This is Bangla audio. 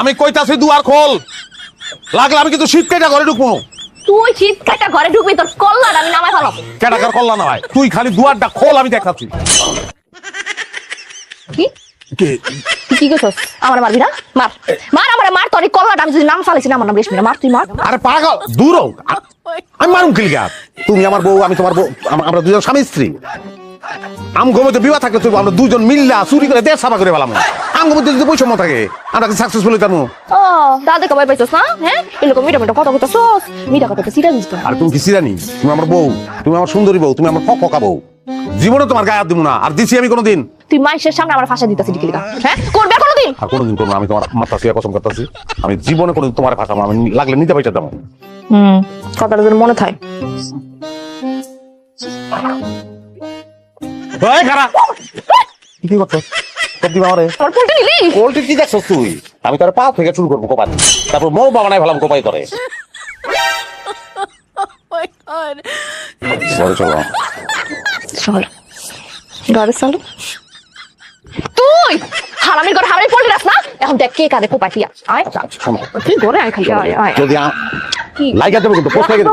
আমি কইতাছি দুয়ার খোল, লাগলে আমি কিন্তু শীত কেটে ঘরে ঢুকবো। তুই শীত কাটা ঘরে ঢুকবি, তোর কল্লার আমি নামাই ফেলাবো। কেটাকার কল্লা না ভাই, তুই খালি দুয়ারটা খোল, আমি দেখাচ্ছি। কি কে কি করছস? আমার মারবি না? মার মার, আমারে মার, তোর কল্লাটা আমি যদি নাম ফালাইছি না, আমার নাম রেশমি না, মার তুই মার। আরে পাগল, দূর হও। আমি মারুম কিলিগা? তুমি আমার বউ, আমি তোমার বউ, আমরা দুজন স্বামী স্ত্রী। আম গমতে বিবাহ থাকলে তুই আমরা দুজন মিল্লা চুরি করে দেশ সাফা করে পেলাম। আম গমতে যদি বৈষম্য থাকে, আমরা কি সাকসেসফুল হইতাম? ও দাদা কবাই পাইছস না? হ্যাঁ এরকম মিটা মিটা কথা কইতাছস, মিটা কথা তো সিরা দিস। আর তুমি কি সিরানি? তুমি আমার বউ, তুমি আমার সুন্দরী বউ, তুমি আমার ফকা বউ। জীবনে তোমার গায়ে হাত দিব না, আর দিছি আমি কোনোদিন। তুই মাইশের সামনে আমার ফাঁসা দিতাছিস কি লিগা? হ্যাঁ করবে কোনোদিন? আর কোনোদিন করবো না। আমি তোমার মাথা শুয়ে কসম করতেছি, আমি জীবনে কোনোদিন তোমার ভাষা আমি লাগলে নিতে পাইতে যাবো। কথাটা যেন মনে থাকে। এই খারাপ কি করছো? সত্যি বাবারে আমার পোল্ট্রি নিলি? পোল্ট্রি কি দেখছো তুই? আমি তোর পা থেকে শুরু করবো কোপাই, তারপর মৌ বাবা নাই ভাবলাম কোপাই করে। ঘরে চলো। চল ঘরে চল। তুই হারামির ঘরে হারামি পোল্ট্রি রাখ না, এখন দেখ কে কাঁদে কোপাই। আয় শোনো, তুই ঘরে আয় খালি, আয় আয়। যদি কি লাইগা দেবো কিন্তু পোস্ট লাগিয়ে দেবো।